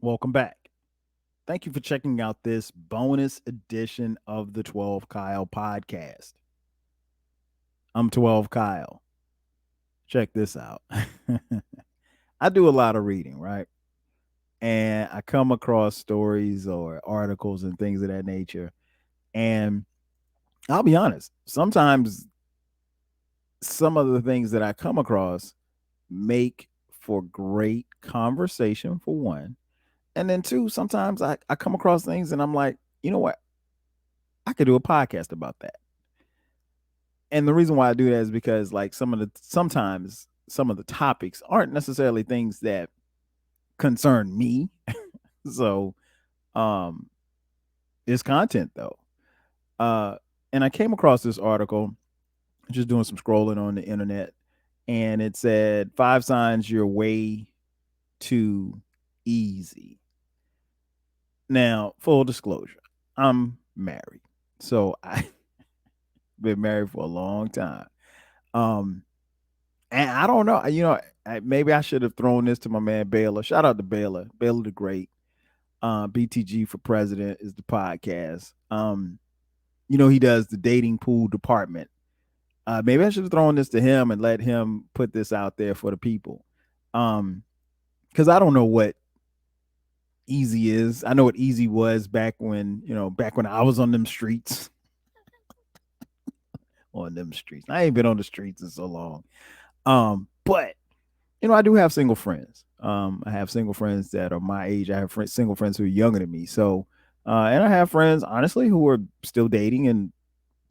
Welcome back. Thank you for checking out this bonus edition of the 12 Kyle podcast. I'm 12 Kyle. Check this out. I do a lot of reading, right? And I come across stories or articles and things of that nature. And I'll be honest, sometimes some of the things that I come across make for great conversation, for one. And then, two, sometimes I come across things and I'm like, you know what? I could do a podcast about that. And the reason why I do that is because like sometimes some of the topics aren't necessarily things that concern me. So um it's content though. Uh and I came across this article just doing some scrolling on the internet, and it said five signs you're way too easy. Now, full disclosure, I'm married. So I've been married for a long time. Um And I don't know, maybe I should have thrown this to my man Baylor. Shout out to Baylor, Baylor the Great. BTG for President is the podcast. He does the dating pool department. Maybe I should have thrown this to him and let him put this out there for the people. Because I don't know what easy is. I know what easy was back when I was on them streets. On them streets. I ain't been on the streets in so long. But I do have single friends. I have single friends that are my age. I have single friends who are younger than me. So, and I have friends, honestly, who are still dating, and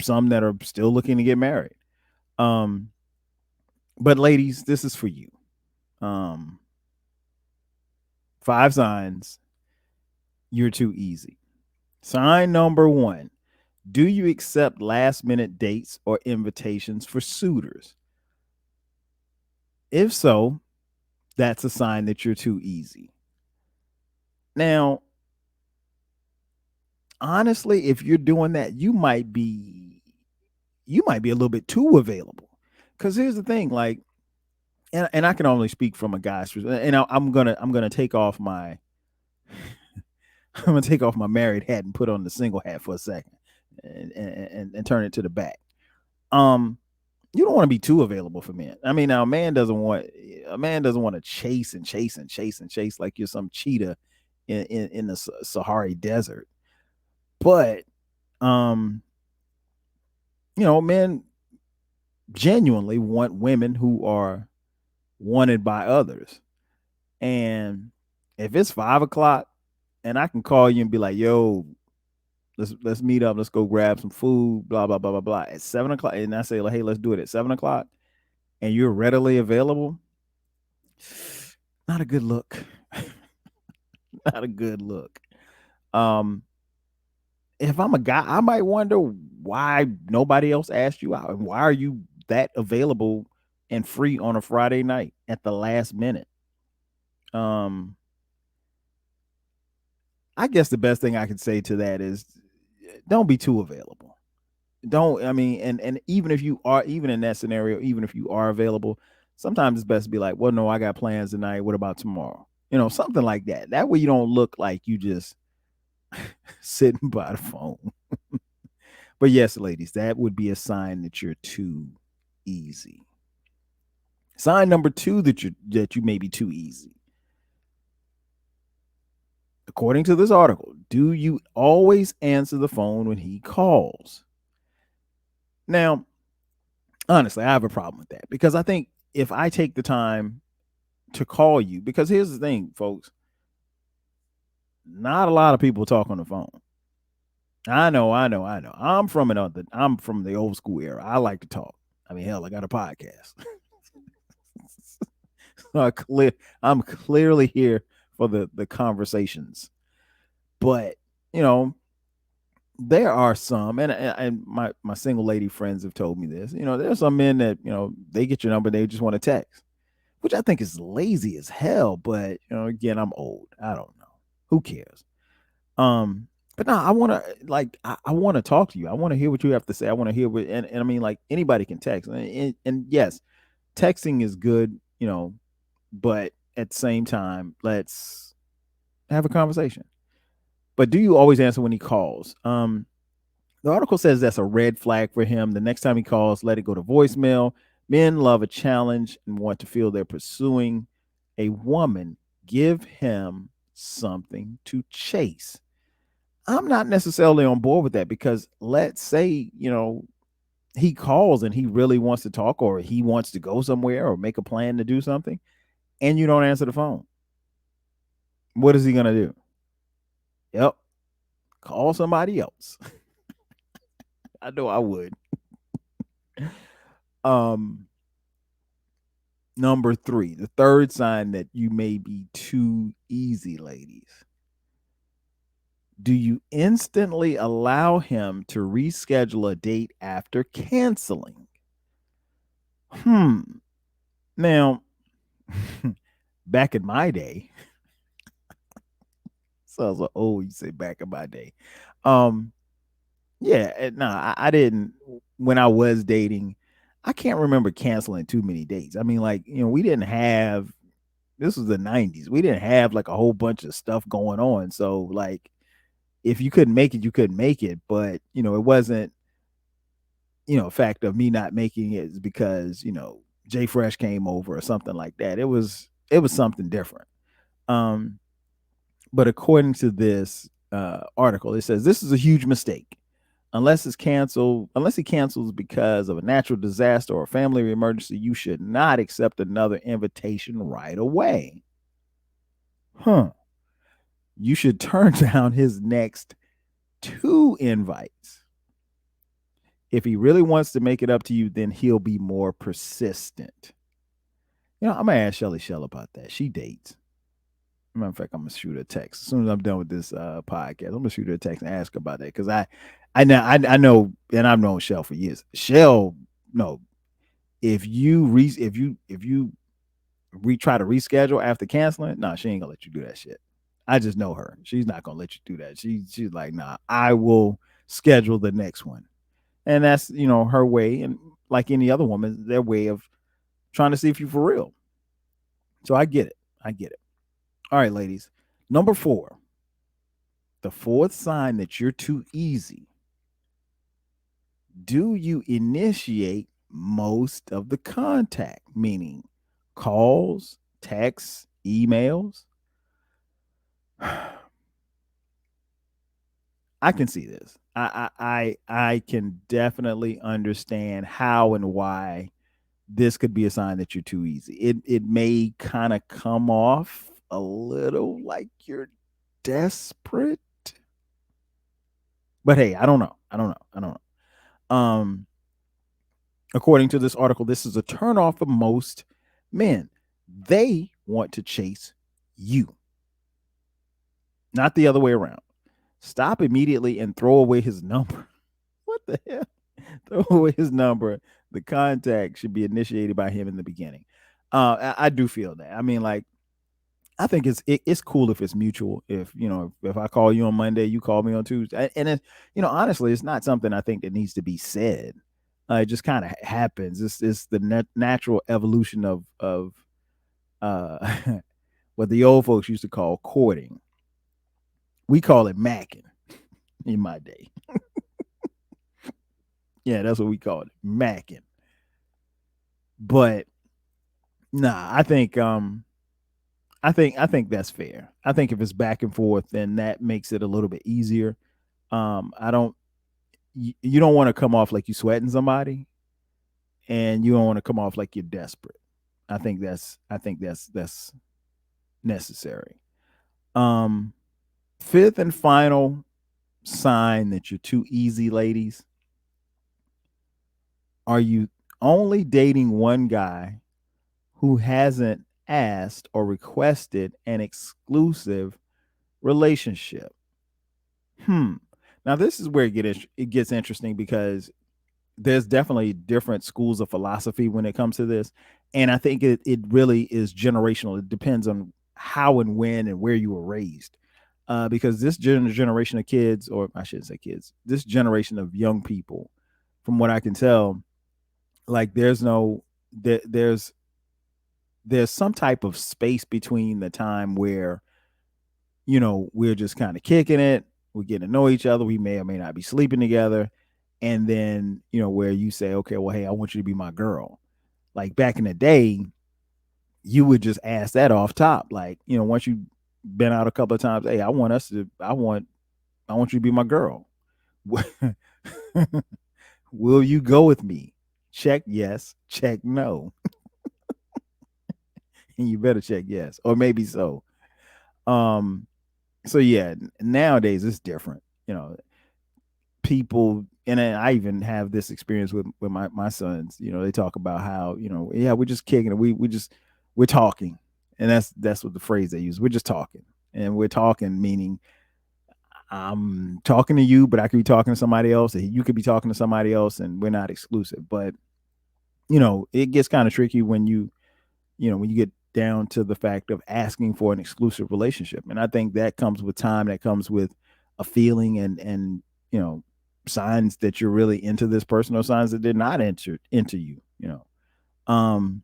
some that are still looking to get married. Um, but ladies, this is for you. Um, five signs you're too easy. Sign number one: do you accept last minute dates or invitations for suitors? If so, that's a sign that you're too easy. Now, honestly, if you're doing that, you might be a little bit too available. Because here's the thing, like, and I can only speak from a guy's perspective, and I'm gonna take off my I'm gonna take off my married hat and put on the single hat for a second, and turn it to the back. Um, you don't want to be too available for men. I mean, now a man doesn't want to chase and chase and chase and chase like you're some cheetah in the Sahara Desert. But um, men genuinely want women who are wanted by others. And if it's 5 o'clock and I can call you and be like, yo, let's meet up, let's go grab some food, blah, blah, blah, blah, blah. At 7 o'clock, and I say, like, hey, let's do it at 7 o'clock, and you're readily available, not a good look. Not a good look. Um, if I'm a guy, I might wonder why nobody else asked you out. And why are you that available and free on a Friday night at the last minute? Um, I guess the best thing I can say to that is don't be too available. Don't I mean, and even if you are, even in that scenario, even if you are available, sometimes it's best to be like, well, no, I got plans tonight. What about tomorrow? Something like that. That way you don't look like you just sitting by the phone. But yes, ladies, that would be a sign that you're too easy. Sign number two that you may be too easy. According to this article, do you always answer the phone when he calls? Now, honestly, I have a problem with that because I think if I take the time to call you, because here's the thing, folks, not a lot of people talk on the phone. I know, I know, I know. I'm from the old school era. I like to talk. I mean, hell, I got a podcast. So I'm clearly here for the conversations. But, you know, there are some, and my single lady friends have told me this. There's some men that they get your number, they just want to text, which I think is lazy as hell. But again, I'm old. I don't know. Who cares? But no, I want to I want to talk to you. I want to hear what you have to say. I want to hear what, and I mean, like, anybody can text, and yes, texting is good. But at the same time, let's Have a conversation. But do you always answer when he calls? The article says that's a red flag for him. The next time he calls, let it go to voicemail. Men love a challenge and want to feel they're pursuing a woman. Give him something to chase. I'm not necessarily on board with that because let's say, he calls and he really wants to talk or he wants to go somewhere or make a plan to do something and you don't answer the phone. What is he going to do? Yep. Call somebody else. I know I would. Number 3, the third sign that you may be too easy, ladies. Do you instantly allow him to reschedule a date after canceling? Now, back in my day, sounds like, oh, you say back in my day. Yeah, no, I didn't. When I was dating, I can't remember canceling too many dates. I mean, like, we didn't have, this was the 90s. We didn't have like a whole bunch of stuff going on. So, like, if you couldn't make it, you couldn't make it. But, it wasn't, a fact of me not making it is because, Jay Fresh came over or something like that. It was something different. But according to this article, it says this is a huge mistake. Unless he cancels because of a natural disaster or a family emergency, you should not accept another invitation right away. You should turn down his next 2 invites. If he really wants to make it up to you, then he'll be more persistent. I'm going to ask Shelly Shell about that. She dates. Matter of fact, I'm going to shoot her a text. As soon as I'm done with this podcast, I'm going to shoot her a text and ask her about that. Because I know, and I've known Shell for years. Shell, no, if you try to reschedule after canceling, no, she ain't gonna let you do that shit. I just know her. She's not gonna let you do that. She's like, nah, I will schedule the next one. And that's, her way, and like any other woman, their way of trying to see if you for real. So I get it. All right, ladies. Number 4. The fourth sign that you're too easy. Do you initiate most of the contact, meaning calls, texts, emails? I can see this. I can definitely understand how and why this could be a sign that you're too easy. It may kind of come off a little like you're desperate. But hey, I don't know. According to this article, this is a turnoff for most men. They want to chase you, not the other way around. Stop immediately and throw away his number. What the hell? Throw away his number. The contact should be initiated by him in the beginning. I do feel that. I mean, like, I think it's cool if it's mutual. If if I call you on Monday, you call me on Tuesday, and it, honestly, it's not something I think that needs to be said. It just kind of happens. It's the natural evolution of what the old folks used to call courting. We call it macking in my day. Yeah, that's what we call it, macking. But nah, I think that's fair. I think if it's back and forth, then that makes it a little bit easier. I don't you don't want to come off like you sweating somebody, and you don't want to come off like you're desperate. I think that's necessary. Fifth and final sign that you're too easy, ladies. Are you only dating one guy who hasn't asked or requested an exclusive relationship? Now this is where it gets interesting because there's definitely different schools of philosophy when it comes to this. And I think it really is generational. It depends on how and when and where you were raised. Because this generation of kids, or I shouldn't say kids, this generation of young people, from what I can tell, like there's some type of space between the time where we're just kind of kicking it. We're getting to know each other. We may or may not be sleeping together. And then, where you say, okay, well, hey, I want you to be my girl. Like back in the day, you would just ask that off top. Like, once you've been out a couple of times, hey, I want you to be my girl. Will you go with me? Check yes, check no. And you better check yes, or maybe so. Um, so yeah, nowadays it's different. People, and I even have this experience with my sons. They talk about how, yeah, we're just kicking it. We're talking. And that's what the phrase they use. We're just talking. And we're talking meaning I'm talking to you, but I could be talking to somebody else, and you could be talking to somebody else, and we're not exclusive. But it gets kind of tricky when you get down to the fact of asking for an exclusive relationship. And I think that comes with time, that comes with a feeling and signs that you're really into this person, or signs that they're not into you. Um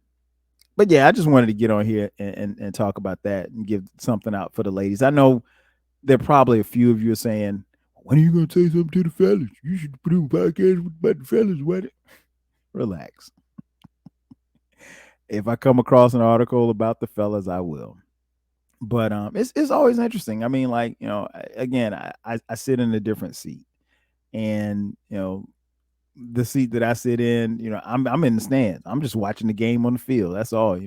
but yeah, I just wanted to get on here and talk about that and give something out for the ladies. I know there are probably a few of you are saying, when are you going to say something to the fellas? You should do a podcast about the fellas. What? Relax. If I come across an article about the fellas, I will. But it's always interesting. I mean, like, again, I sit in a different seat, and the seat that I sit in, I'm in the stands. I'm just watching the game on the field. That's all.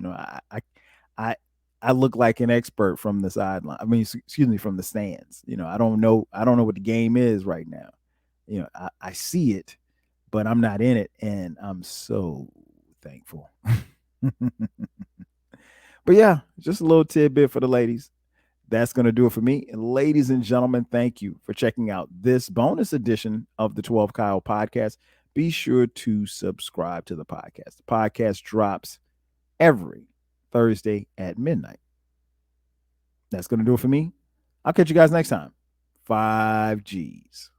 I I look like an expert from the sideline. I mean, excuse me, from the stands. I don't know what the game is right now. I see it, but I'm not in it, and I'm so thankful. But yeah, just a little tidbit for the ladies. That's going to do it for me. And ladies and gentlemen, thank you for checking out this bonus edition of the 12 Kyle podcast. Be sure to subscribe to the podcast. The podcast drops every Thursday at midnight. That's going to do it for me. I'll catch you guys next time. 5 G's.